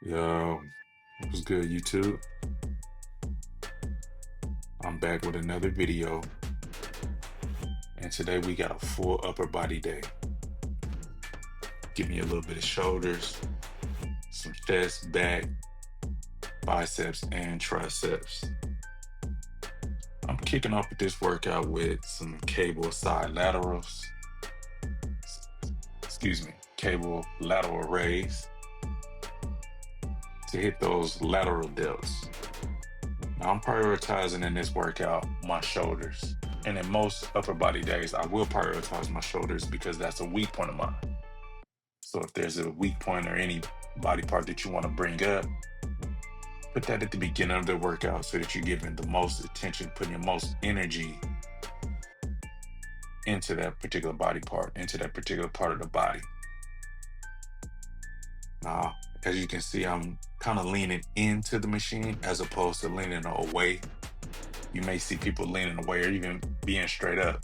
Yo, what's good, YouTube? I'm back with another video, and today we got a full upper body day. Give me a little bit of shoulders, some chest, back, biceps, and triceps. I'm kicking off with this workout with some cable side laterals, excuse me, cable lateral raise to hit those lateral delts. Now I'm prioritizing in this workout my shoulders. And in most upper body days, I will prioritize my shoulders because that's a weak point of mine. So if there's a weak point or any body part that you want to bring up, put that at the beginning of the workout so that you're giving the most attention, putting your most energy into that particular body part, into that particular part of the body. Now, as you can see, I'm kind of leaning into the machine as opposed to leaning away. You may see people leaning away or even being straight up.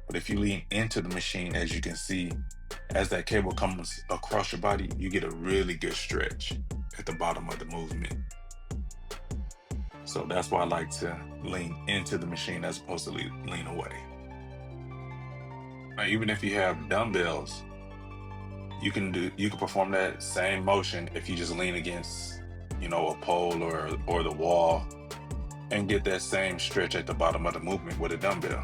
But if you lean into the machine, as you can see, as that cable comes across your body, you get a really good stretch at the bottom of the movement. So that's why I like to lean into the machine as opposed to lean away. Now, even if you have dumbbells, you can perform that same motion if you just lean against, a pole or the wall and get that same stretch at the bottom of the movement with a dumbbell.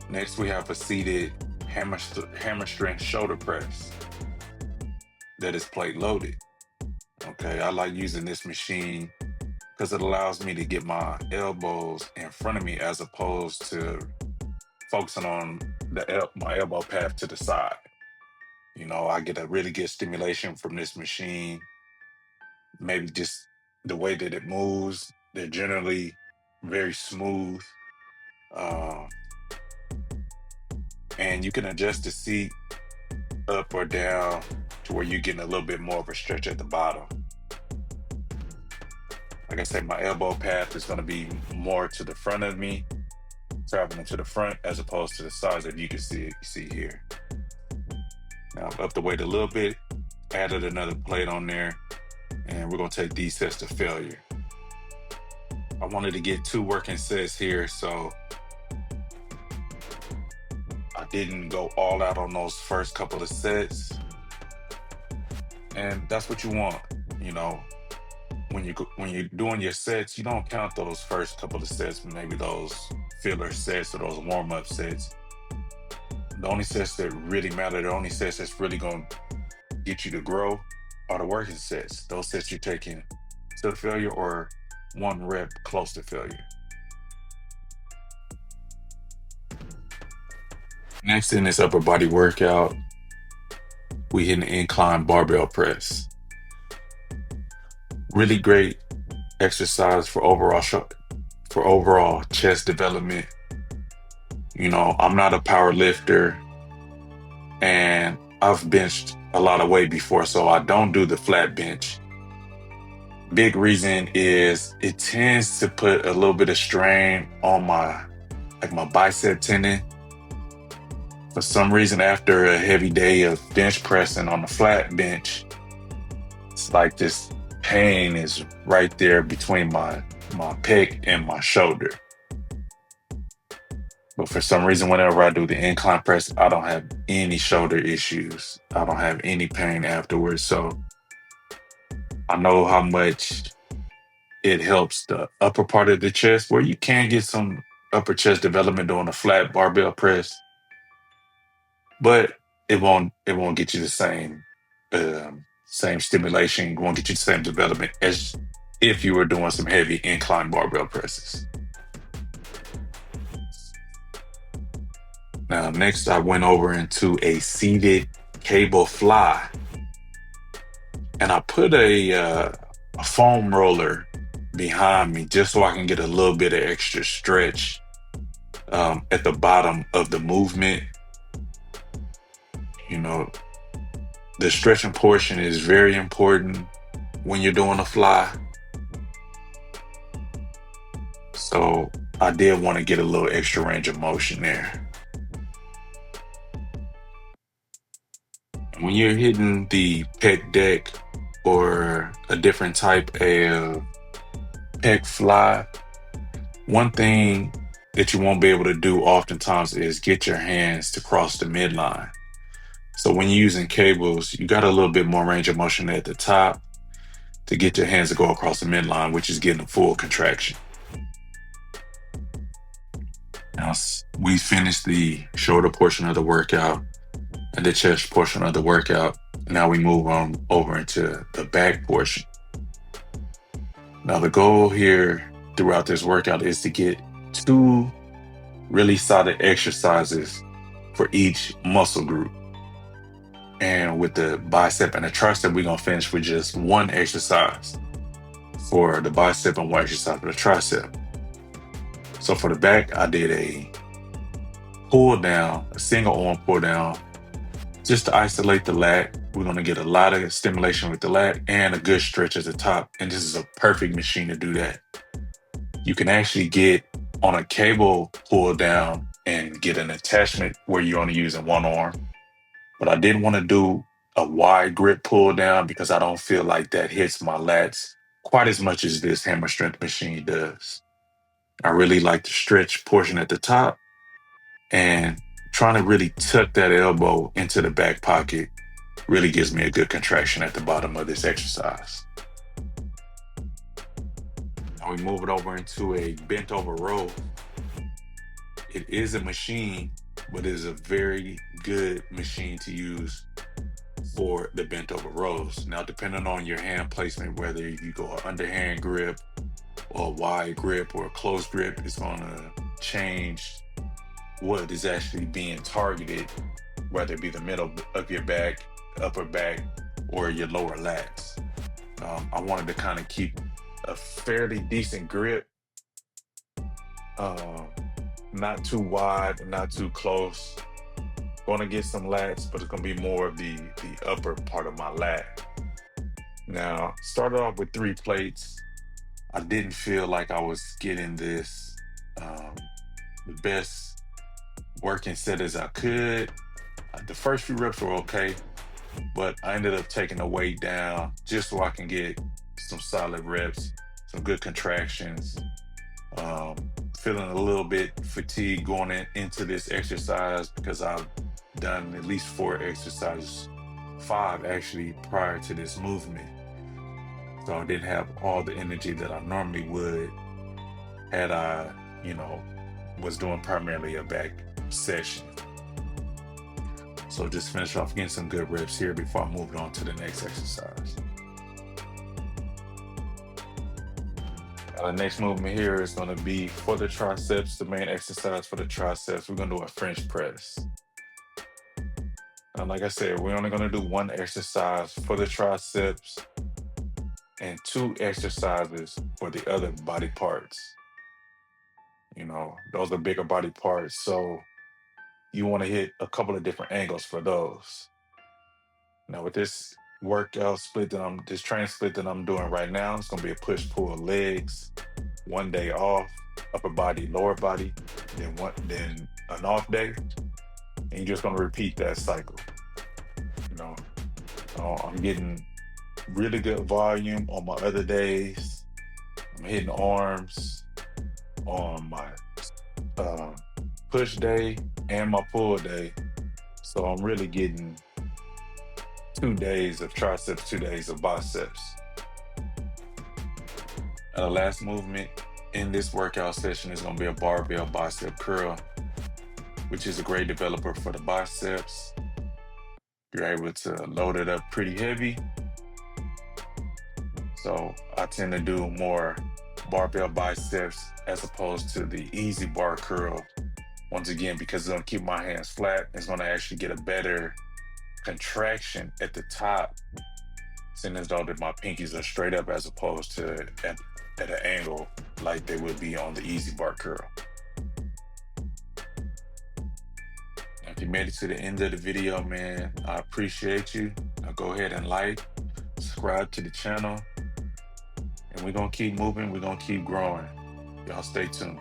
Next, we have a seated hammer strength shoulder press that is plate loaded. Okay, I like using this machine because it allows me to get my elbows in front of me as opposed to focusing on my elbow path to the side. I get a really good stimulation from this machine. Maybe just the way that it moves, they're generally very smooth. Um, and you can adjust the seat up or down to where you're getting a little bit more of a stretch at the bottom. Like I said, my elbow path is going to be more to the front of me, traveling to the front as opposed to the sides that you can see here. Now I've upped the weight a little bit, added another plate on there, and we're going to take these sets to failure. I wanted to get 2 working sets here, so I didn't go all out on those first couple of sets. And that's what you want, you know. When you're doing your sets, you don't count those first couple of sets, maybe those filler sets or those warm-up sets. The only sets that really matter, the only sets that's really going to get you to grow are the working sets. Those sets you're taking to failure or 1 rep close to failure. Next in this upper body workout, we hit an incline barbell press. Really great exercise for overall chest development. I'm not a power lifter and I've benched a lot of weight before, so I don't do the flat bench. Big reason is it tends to put a little bit of strain on my bicep tendon. For some reason, after a heavy day of bench pressing on the flat bench, it's like this pain is right there between my pec and my shoulder. But for some reason, whenever I do the incline press, I don't have any shoulder issues. I don't have any pain afterwards. So I know how much it helps the upper part of the chest, where you can get some upper chest development doing a flat barbell press, but it won't get you the same stimulation. It won't get you the same development as if you were doing some heavy incline barbell presses. Now, next I went over into a seated cable fly, and I put a foam roller behind me just so I can get a little bit of extra stretch at the bottom of the movement. You know, the stretching portion is very important when you're doing a fly. So I did want to get a little extra range of motion there. When you're hitting the pec deck or a different type of pec fly, one thing that you won't be able to do oftentimes is get your hands to cross the midline. So when you're using cables, you got a little bit more range of motion at the top to get your hands to go across the midline, which is getting a full contraction. Now, we finished the shoulder portion of the workout and the chest portion of the workout. Now we move on over into the back portion. Now, the goal here throughout this workout is to get 2 really solid exercises for each muscle group. And with the bicep and the tricep, we're going to finish with just 1 exercise for the bicep and 1 exercise for the tricep. So for the back, I did a pull down, a single arm pull down, just to isolate the lat. We're going to get a lot of stimulation with the lat and a good stretch at the top. And this is a perfect machine to do that. You can actually get on a cable pull down and get an attachment where you're only using 1 arm. But I didn't want to do a wide grip pull down because I don't feel like that hits my lats quite as much as this hammer strength machine does. I really like the stretch portion at the top, and trying to really tuck that elbow into the back pocket really gives me a good contraction at the bottom of this exercise. Now we move it over into a bent over row. It is a machine, but it is a very good machine to use for the bent over rows. Now, depending on your hand placement, whether you go an underhand grip or a wide grip or a close grip, it's going to change what is actually being targeted, whether it be the middle of your back, upper back, or your lower lats. I wanted to kind of keep a fairly decent grip, not too wide, not too close. Going to get some lats, but it's going to be more of the upper part of my lat. Now, started off with 3 plates. I didn't feel like I was getting this the best working set as I could. The first few reps were okay, but I ended up taking the weight down just so I can get some solid reps, some good contractions. Feeling a little bit fatigued going into this exercise because I've done at least 4 exercises, 5 actually, prior to this movement. So I didn't have all the energy that I normally would had I, was doing primarily a back session. So just finish off getting some good reps here before I move on to the next exercise. The next movement here is going to be for the triceps, the main exercise for the triceps. We're going to do a French press. And like I said, we're only going to do 1 exercise for the triceps and 2 exercises for the other body parts. Those are bigger body parts, so you want to hit a couple of different angles for those. Now with this workout split this training split that I'm doing right now, it's going to be a push-pull legs, 1 day off, upper body, lower body, then an off day, and you're just going to repeat that cycle. I'm getting really good volume on my other days. I'm hitting arms on my push day and my pull day. So I'm really getting 2 days of triceps, 2 days of biceps. And the last movement in this workout session is going to be a barbell bicep curl, which is a great developer for the biceps. You're able to load it up pretty heavy. So I tend to do more barbell biceps as opposed to the easy bar curl. Once again, because it's going to keep my hands flat, it's going to actually get a better contraction at the top, seeing as though that my pinkies are straight up as opposed to at an angle like they would be on the easy bar curl. If you made it to the end of the video, man, I appreciate you. Now go ahead and like, subscribe to the channel, and we're going to keep moving. We're going to keep growing. Y'all stay tuned.